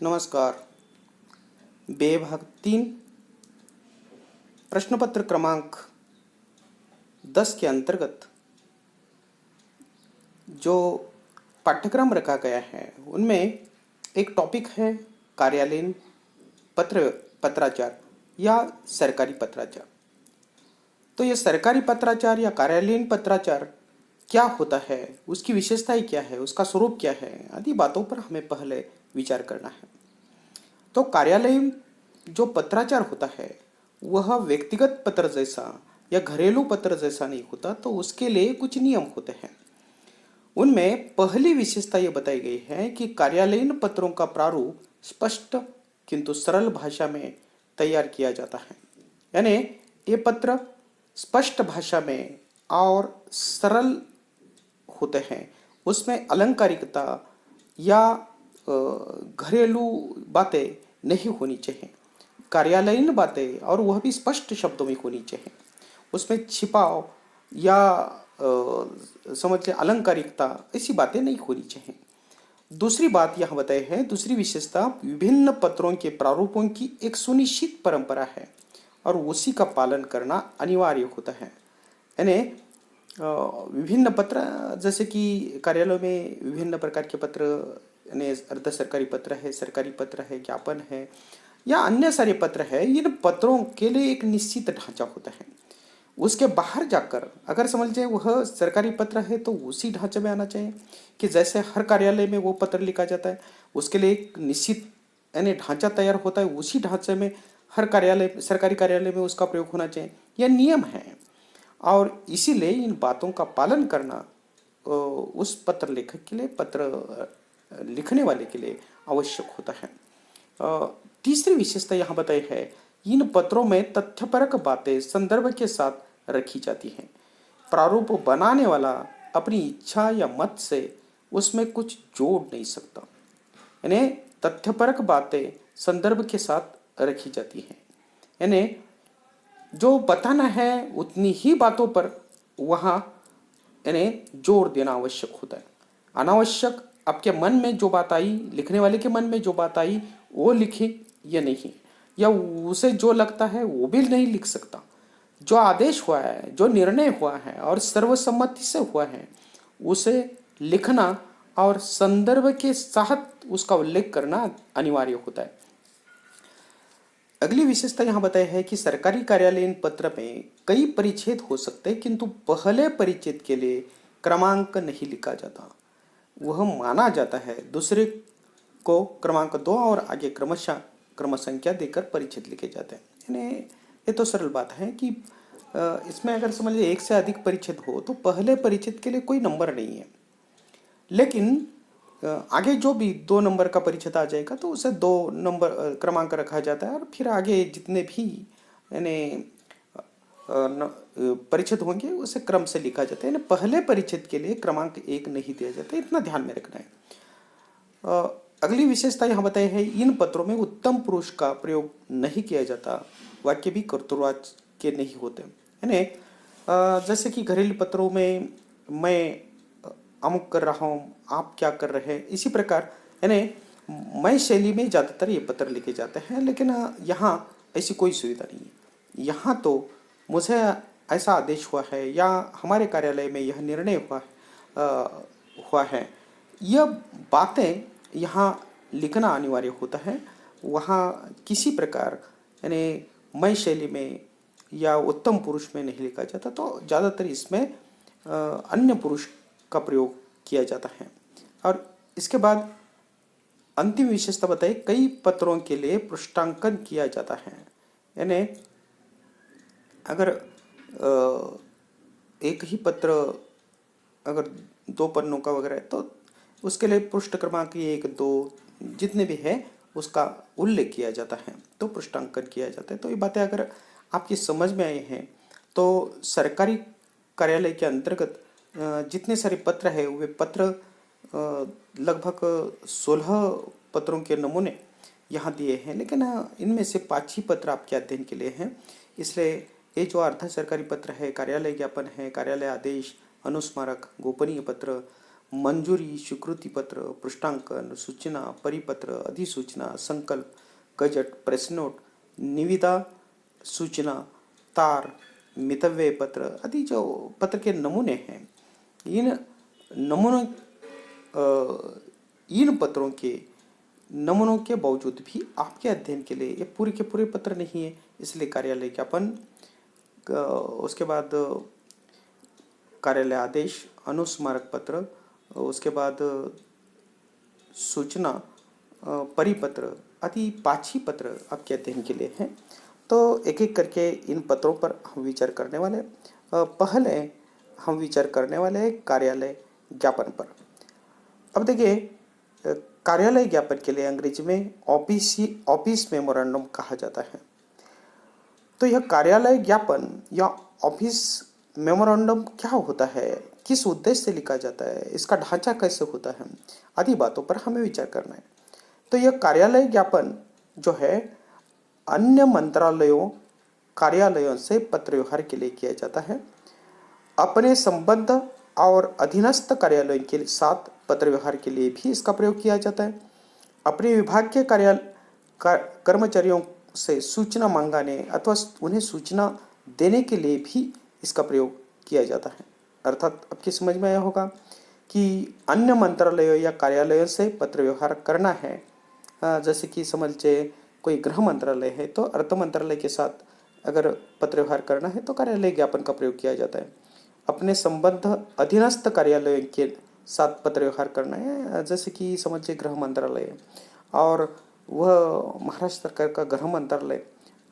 नमस्कार। बेभाग 3 प्रश्नपत्र क्रमांक 10 के अंतर्गत जो पाठ्यक्रम रखा गया है उनमें एक टॉपिक है कार्यालयीन पत्राचार या सरकारी पत्राचार। तो ये सरकारी पत्राचार या कार्यालयीन पत्राचार क्या होता है, उसकी विशेषताएं क्या है, उसका स्वरूप क्या है, आदि बातों पर हमें पहले विचार करना है। तो कार्यालयीन जो पत्राचार होता है वह व्यक्तिगत पत्र जैसा या घरेलू पत्र जैसा नहीं होता, तो उसके लिए कुछ नियम होते हैं। उनमें पहली विशेषता यह बताई गई है कि कार्यालयीन पत्रों का प्रारूप स्पष्ट किंतु सरल भाषा में तैयार किया जाता है। यानी ये पत्र स्पष्ट भाषा में और सरल होते हैं। उसमें अलंकारिकता या घरेलू बातें नहीं होनी चाहिए, कार्यालयीन बातें, और वह भी स्पष्ट शब्दों में होनी चाहिए। उसमें छिपाव या समझ लें अलंकारिकता, ऐसी बातें नहीं होनी चाहिए। दूसरी बात यहाँ बताई है, दूसरी विशेषता, विभिन्न पत्रों के प्रारूपों की एक सुनिश्चित परंपरा है और उसी का पालन करना अनिवार्य होता है। यानी विभिन्न पत्र, जैसे कि कार्यालय में विभिन्न प्रकार के पत्र, यानी अर्ध सरकारी पत्र है, सरकारी पत्र है, ज्ञापन है या अन्य सारे पत्र है, इन पत्रों के लिए एक निश्चित ढांचा होता है। उसके बाहर जाकर अगर समझ जाए वह सरकारी पत्र है तो उसी ढांचे में आना चाहिए कि जैसे हर कार्यालय में वो पत्र लिखा जाता है, उसके लिए एक निश्चित यानी ढांचा तैयार होता है, उसी ढांचे में हर कार्यालय, सरकारी कार्यालय में उसका प्रयोग होना चाहिए। यह नियम है और इसीलिए इन बातों का पालन करना उस पत्र लेखक के लिए, पत्र लिखने वाले के लिए आवश्यक होता है। तीसरी विशेषता यहाँ बताई है, इन पत्रों में तथ्यपरक बातें संदर्भ के साथ रखी जाती हैं। प्रारूप बनाने वाला अपनी इच्छा या मत से उसमें कुछ जोड़ नहीं सकता। यानी तथ्यपरक बातें संदर्भ के साथ रखी जाती हैं, यानी जो बताना है उतनी ही बातों पर वहाँ यानी जोर देना आवश्यक होता है। अनावश्यक आपके मन में जो बात आई, लिखने वाले के मन में जो बात आई वो लिखे या नहीं, या उसे जो लगता है वो भी नहीं लिख सकता। जो आदेश हुआ है, जो निर्णय हुआ है और सर्वसम्मति से हुआ है, उसे लिखना और संदर्भ के साथ उसका उल्लेख करना अनिवार्य होता है। अगली विशेषता यहाँ बताई है कि सरकारी कार्यालयीन पत्र में कई परिच्छेद हो सकते हैं, किंतु पहले परिच्छेद के लिए क्रमांक नहीं लिखा जाता। वह माना जाता है दूसरे को क्रमांक 2 और आगे क्रमशः क्रम संख्या देकर परिच्छेद लिखे जाते हैं। यानी ये तो सरल बात है कि इसमें अगर समझ लीजिए एक से अधिक परिच्छेद हो तो पहले परिच्छेद के लिए कोई नंबर नहीं है, लेकिन आगे जो भी 2 नंबर का परिच्छेद आ जाएगा तो उसे 2 नंबर क्रमांक रखा जाता है और फिर आगे जितने भी यानी परिच्छेद होंगे उसे क्रम से लिखा जाता है। यानी पहले परिच्छेद के लिए क्रमांक 1 नहीं दिया जाता, इतना ध्यान में रखना है। अगली विशेषता यहाँ बताई है, इन पत्रों में उत्तम पुरुष का प्रयोग नहीं किया जाता, वाक्य भी कर्तृवाच्य के नहीं होते। यानी जैसे कि घरेलू पत्रों में मैं अमुक कर रहा हूँ, आप क्या कर रहे हैं, इसी प्रकार यानी मैं शैली में ज़्यादातर ये पत्र लिखे जाते हैं, लेकिन यहाँ ऐसी कोई सुविधा नहीं है। यहाँ तो मुझे ऐसा आदेश हुआ है या हमारे कार्यालय में यह निर्णय हुआ है, यह बातें यहाँ लिखना अनिवार्य होता है। वहाँ किसी प्रकार यानी मैं शैली में या उत्तम पुरुष में नहीं लिखा जाता, तो ज़्यादातर इसमें अन्य पुरुष का प्रयोग किया जाता है। और इसके बाद अंतिम विशेषता बताई, कई पत्रों के लिए पृष्ठांकन किया जाता है। यानी अगर एक ही पत्र अगर 2 पन्नों का वगैरह है तो उसके लिए पृष्ठ क्रमांक 1, 2 जितने भी है उसका उल्लेख किया जाता है, तो पृष्ठांकन किया जाता है। तो ये बातें अगर आपकी समझ में आई हैं तो सरकारी कार्यालय के अंतर्गत जितने सारे पत्र है वे पत्र लगभग 16 पत्रों के नमूने यहाँ दिए हैं, लेकिन इनमें से 5 ही पत्र आपके अध्ययन के लिए हैं। इसलिए ये जो अर्ध सरकारी पत्र है, कार्यालय ज्ञापन है, कार्यालय आदेश, अनुस्मारक, गोपनीय पत्र, मंजूरी, स्वीकृति पत्र, पृष्ठांकन, सूचना, परिपत्र, अधिसूचना, संकल्प, गजट, प्रेस नोट, निविदा, सूचना, तार, मितव्यय पत्र आदि जो पत्र के नमूने हैं, इन नमूनों इन पत्रों के नमूनों के बावजूद भी आपके अध्ययन के लिए ये पूरे के पूरे पत्र नहीं है, इसलिए कार्यालय ज्ञापन, उसके बाद कार्यालय आदेश, अनुस्मारक पत्र, उसके बाद सूचना, परिपत्र आदि 5 ही पत्र आपके अध्ययन के लिए हैं। तो एक एक करके इन पत्रों पर हम विचार करने वाले। पहले हम विचार करने वाले हैं कार्यालय ज्ञापन पर। अब देखिए, कार्यालय ज्ञापन के लिए अंग्रेजी में ऑफिस मेमोरेंडम कहा जाता है। तो यह कार्यालय ज्ञापन या ऑफिस मेमोरेंडम क्या होता है, किस उद्देश्य से लिखा जाता है, इसका ढांचा कैसे होता है, आदि बातों पर हमें विचार करना है। तो यह कार्यालय ज्ञापन जो है अन्य मंत्रालयों कार्यालयों से पत्र व्यवहार के लिए किया जाता है। अपने संबद्ध और अधीनस्थ कार्यालयों के साथ पत्र व्यवहार के लिए भी इसका प्रयोग किया जाता है। अपने विभाग के कर्मचारियों से सूचना मंगाने अथवा उन्हें सूचना देने के लिए भी इसका प्रयोग किया जाता है। अर्थात आपकी समझ में आया होगा कि अन्य मंत्रालयों या कार्यालयों से पत्र व्यवहार करना है। जैसे कि समझिए कोई गृह मंत्रालय है तो अर्थ मंत्रालय के साथ अगर पत्र व्यवहार करना है तो कार्यालय ज्ञापन का प्रयोग किया जाता है। अपने संबद्ध अधीनस्थ कार्यालयों के साथ पत्र व्यवहार करना है, जैसे कि समझिए गृह मंत्रालय और वह महाराष्ट्र सरकार का गृह मंत्रालय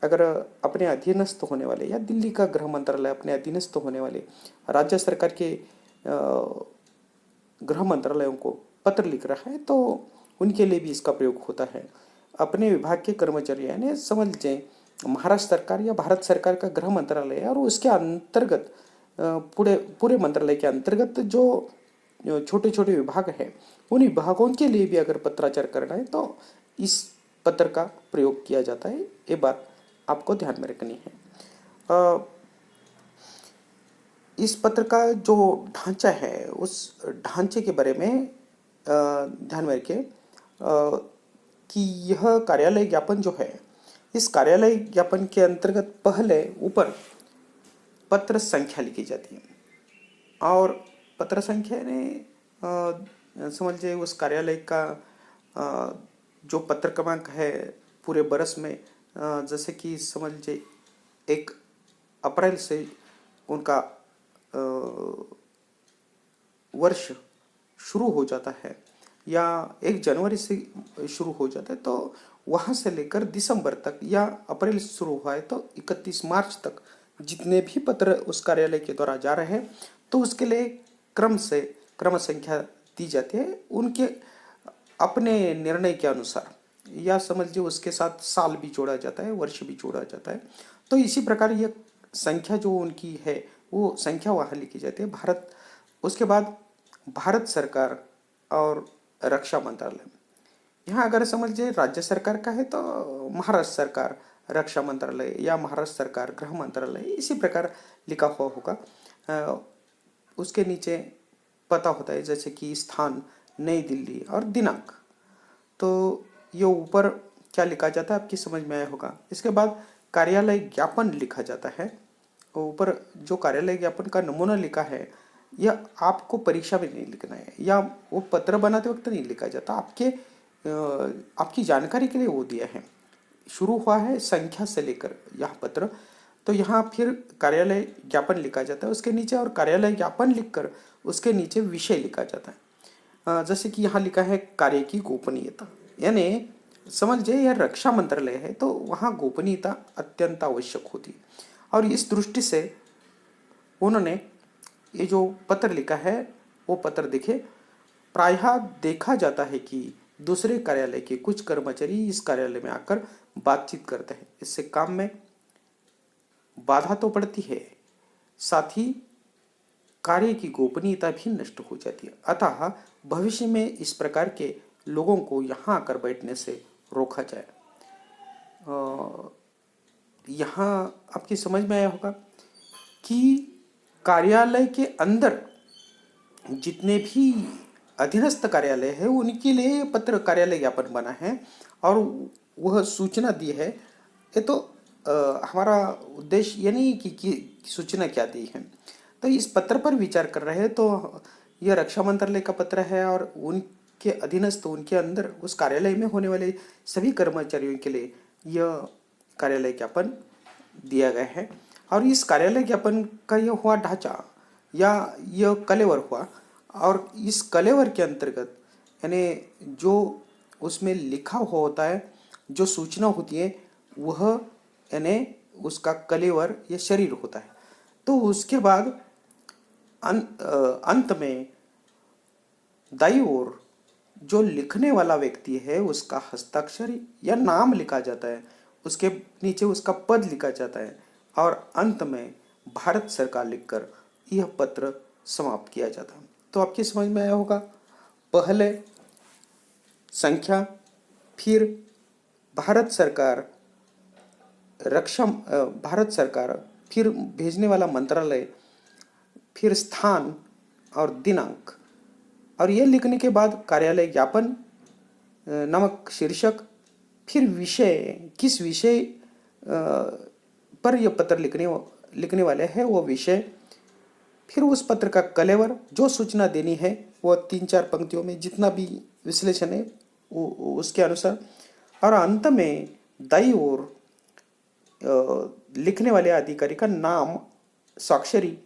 अगर अपने अधीनस्थ होने वाले या दिल्ली का गृह मंत्रालय अपने अधीनस्थ होने वाले राज्य सरकार के गृह मंत्रालयों को पत्र लिख रहा है तो उनके लिए भी इसका प्रयोग होता है। अपने विभाग के कर्मचारी यानी समझ लीजिए महाराष्ट्र सरकार या भारत सरकार का गृह मंत्रालय है और उसके अंतर्गत पूरे मंत्रालय के अंतर्गत जो छोटे छोटे विभाग हैं उन विभागों के लिए भी अगर पत्राचार करना है तो इस पत्र का प्रयोग किया जाता है। ये बात आपको ध्यान में रखनी है। इस पत्र का जो ढांचा है उस ढांचे के बारे में ध्यान में रखिए कि यह कार्यालय ज्ञापन जो है, इस कार्यालय ज्ञापन के अंतर्गत पहले ऊपर पत्र संख्या लिखी जाती है और पत्र संख्या ने समझिए उस कार्यालय का जो पत्र क्रमांक है पूरे बरस में, जैसे कि समझ लीजिए 1 अप्रैल से उनका वर्ष शुरू हो जाता है या 1 जनवरी से शुरू हो जाता है तो वहाँ से लेकर दिसंबर तक या अप्रैल से शुरू हुआ है तो 31 मार्च तक जितने भी पत्र उस कार्यालय के द्वारा जा रहे हैं तो उसके लिए क्रम संख्या दी जाती है उनके अपने निर्णय के अनुसार, या समझिए उसके साथ साल भी जोड़ा जाता है, वर्ष भी जोड़ा जाता है। तो इसी प्रकार यह संख्या जो उनकी है वो संख्या वहाँ लिखी जाती है। उसके बाद भारत सरकार और रक्षा मंत्रालय, यहाँ अगर समझिए राज्य सरकार का है तो महाराष्ट्र सरकार रक्षा मंत्रालय या महाराष्ट्र सरकार गृह मंत्रालय, इसी प्रकार लिखा हुआ होगा। उसके नीचे पता होता है जैसे कि स्थान नई दिल्ली और दिनांक। तो ये ऊपर क्या लिखा जाता है आपकी समझ में आया होगा। इसके बाद कार्यालय ज्ञापन लिखा जाता है। ऊपर जो कार्यालय ज्ञापन का नमूना लिखा है यह आपको परीक्षा में नहीं लिखना है या वो पत्र बनाते वक्त नहीं लिखा जाता, आपकी जानकारी के लिए वो दिया है। शुरू हुआ है संख्या से लेकर यह पत्र, तो यहाँ फिर कार्यालय ज्ञापन लिखा जाता है उसके नीचे और कार्यालय ज्ञापन लिखकर उसके नीचे विषय लिखा जाता है। जैसे कि यहाँ लिखा है कार्य की गोपनीयता, यानी समझिए यह रक्षा मंत्रालय है तो वहाँ गोपनीयता अत्यंत आवश्यक होती है और इस दृष्टि से उन्होंने ये जो पत्र लिखा है वो पत्र देखे प्रायः देखा जाता है कि दूसरे कार्यालय के कुछ कर्मचारी इस कार्यालय में आकर बातचीत करते हैं। इससे काम में बाधा तो पड़ती है, साथ ही कार्य की गोपनीयता भी नष्ट हो जाती है। अतः भविष्य में इस प्रकार के लोगों को यहाँ आकर बैठने से रोका जाए। यहाँ आपकी समझ में आया होगा कि कार्यालय के अंदर जितने भी अधीनस्थ कार्यालय है उनके लिए ये पत्र कार्यालय ज्ञापन बना है और वह सूचना दी है। ये तो हमारा उद्देश्य ये नहीं कि सूचना क्या दी है। तो इस पत्र पर विचार कर रहे हैं, तो यह रक्षा मंत्रालय का पत्र है और उनके अधीनस्थ उनके अंदर उस कार्यालय में होने वाले सभी कर्मचारियों के लिए यह कार्यालय ज्ञापन दिया गया है। और इस कार्यालय ज्ञापन का यह हुआ ढांचा या यह कलेवर हुआ, और इस कलेवर के अंतर्गत यानी जो उसमें लिखा हुआ होता है, जो सूचना होती है, वह यानी उसका कलेवर या शरीर होता है। तो उसके बाद अंत में दाईं ओर जो लिखने वाला व्यक्ति है उसका हस्ताक्षर या नाम लिखा जाता है, उसके नीचे उसका पद लिखा जाता है और अंत में भारत सरकार लिखकर यह पत्र समाप्त किया जाता है। तो आपकी समझ में आया होगा, पहले संख्या, फिर भारत सरकार, भारत सरकार, फिर भेजने वाला मंत्रालय, फिर स्थान और दिनांक, और ये लिखने के बाद कार्यालय ज्ञापन नामक शीर्षक, फिर विषय, किस विषय पर यह पत्र लिखने वाले हैं वो विषय, फिर उस पत्र का कलेवर, जो सूचना देनी है वो 3-4 पंक्तियों में जितना भी विश्लेषण है उसके अनुसार, और अंत में दाईं ओर लिखने वाले अधिकारी का नाम, स्वाक्षरी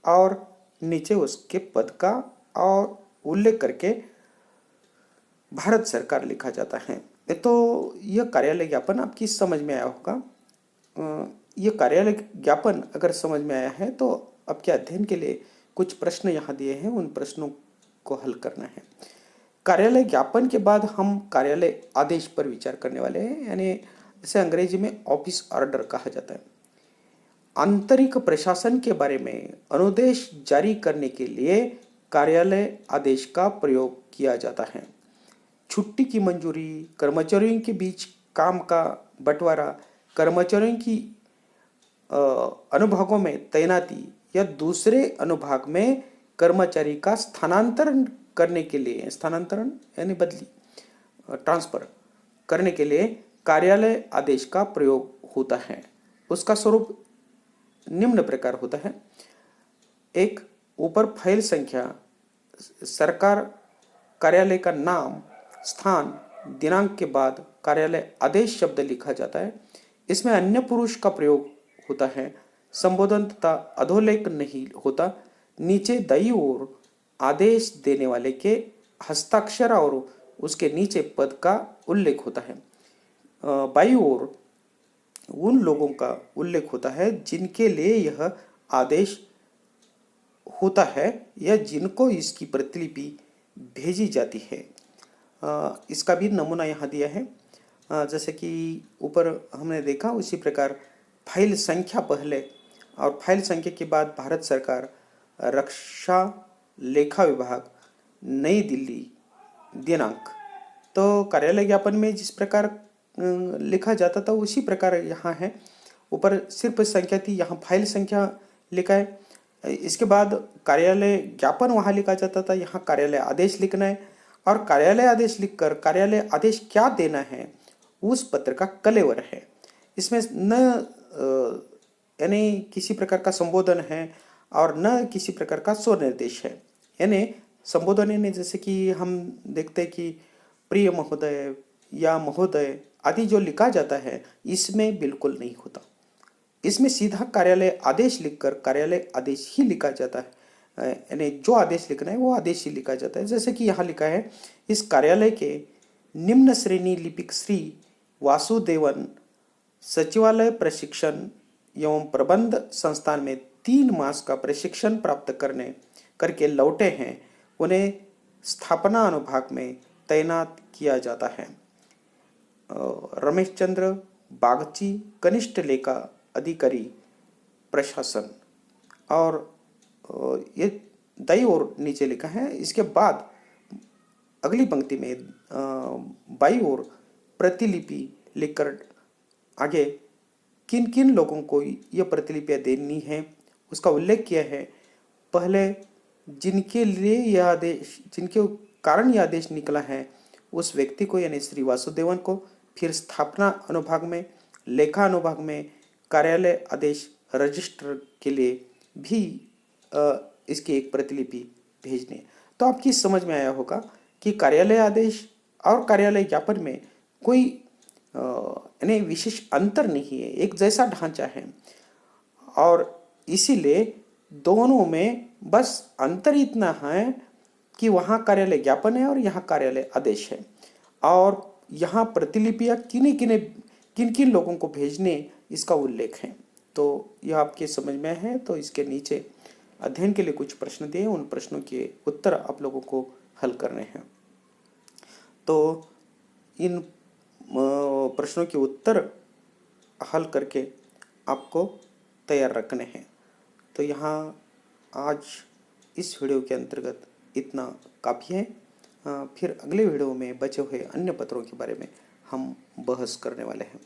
और नीचे उसके पद का और उल्लेख करके भारत सरकार लिखा जाता है। तो यह कार्यालय ज्ञापन आपकी समझ में आया होगा। यह कार्यालय ज्ञापन अगर समझ में आया है तो आपके अध्ययन के लिए कुछ प्रश्न यहाँ दिए हैं, उन प्रश्नों को हल करना है। कार्यालय ज्ञापन के बाद हम कार्यालय आदेश पर विचार करने वाले हैं, यानी इसे अंग्रेजी में ऑफिस ऑर्डर कहा जाता है। आंतरिक प्रशासन के बारे में अनुदेश जारी करने के लिए कार्यालय आदेश का प्रयोग किया जाता है। छुट्टी की मंजूरी, कर्मचारियों के बीच काम का बंटवारा, कर्मचारियों की अनुभागों में तैनाती या दूसरे अनुभाग में कर्मचारी का स्थानांतरण करने के लिए, स्थानांतरण यानी बदली, ट्रांसफर करने के लिए कार्यालय आदेश का प्रयोग होता है। उसका स्वरूप निम्न प्रकार होता है। एक, ऊपर फाइल संख्या, सरकार कार्यालय का नाम, स्थान, दिनांक के बाद कार्यालय आदेश शब्द लिखा जाता है। इसमें अन्य पुरुष का प्रयोग होता है। संबोधन तथा अधोलेख नहीं होता। नीचे दाईं ओर आदेश देने वाले के हस्ताक्षर और उसके नीचे पद का उल्लेख होता है। बाईं ओर उन लोगों का उल्लेख होता है जिनके लिए यह आदेश होता है या जिनको इसकी प्रतिलिपि भेजी जाती है। इसका भी नमूना यहाँ दिया है। जैसे कि ऊपर हमने देखा उसी प्रकार फाइल संख्या पहले और फाइल संख्या के बाद भारत सरकार, रक्षा लेखा विभाग, नई दिल्ली, दिनांक। तो कार्यालय ज्ञापन में जिस प्रकार लिखा जाता था उसी प्रकार यहाँ है। ऊपर सिर्फ संख्या थी, यहाँ फाइल संख्या लिखा है। इसके बाद कार्यालय ज्ञापन वहाँ लिखा जाता था, यहाँ कार्यालय आदेश लिखना है। और कार्यालय आदेश लिखकर कार्यालय आदेश क्या देना है उस पत्र का कलेवर है। इसमें न यानी किसी प्रकार का संबोधन है और न किसी प्रकार का स्वनिर्देश है। यानी संबोधन यानी जैसे कि हम देखते हैं कि प्रिय महोदय या महोदय आदि जो लिखा जाता है, इसमें बिल्कुल नहीं होता। इसमें सीधा कार्यालय आदेश लिखकर कार्यालय आदेश ही लिखा जाता है, यानी जो आदेश लिखना है वो आदेश ही लिखा जाता है। जैसे कि यहाँ लिखा है, इस कार्यालय के निम्न श्रेणी लिपिक श्री वासुदेवन सचिवालय प्रशिक्षण एवं प्रबंध संस्थान में 3 मास का प्रशिक्षण प्राप्त करके लौटे हैं, उन्हें स्थापना अनुभाग में तैनात किया जाता है। रमेश चंद्र बागची, कनिष्ठ लेखा अधिकारी, प्रशासन। और ये दाईं ओर नीचे लिखा है। इसके बाद अगली पंक्ति में बाईं ओर प्रतिलिपि लिखकर आगे किन किन लोगों को यह प्रतिलिपियाँ देनी है उसका उल्लेख किया है। पहले जिनके लिए यह आदेश, जिनके कारण यह आदेश निकला है उस व्यक्ति को यानी श्री वासुदेवन को फिर स्थापना अनुभाग में, लेखा अनुभाग में कार्यालय आदेश रजिस्टर के लिए भी इसकी एक प्रतिलिपि भेजनी। तो आपकी समझ में आया होगा कि कार्यालय आदेश और कार्यालय ज्ञापन में कोई यानी विशेष अंतर नहीं है, एक जैसा ढांचा है और इसीलिए दोनों में बस अंतर इतना है कि वहाँ कार्यालय ज्ञापन है और यहाँ कार्यालय आदेश है और यहाँ प्रतिलिपियाँ किन किन लोगों को भेजने इसका उल्लेख है। तो यह आपके समझ में है। तो इसके नीचे अध्ययन के लिए कुछ प्रश्न दिए, उन प्रश्नों के उत्तर आप लोगों को हल करने हैं। तो इन प्रश्नों के उत्तर हल करके आपको तैयार रखने हैं। तो यहाँ आज इस वीडियो के अंतर्गत इतना काफ़ी है। फिर अगले वीडियो में बचे हुए अन्य पत्रों के बारे में हम बहस करने वाले हैं।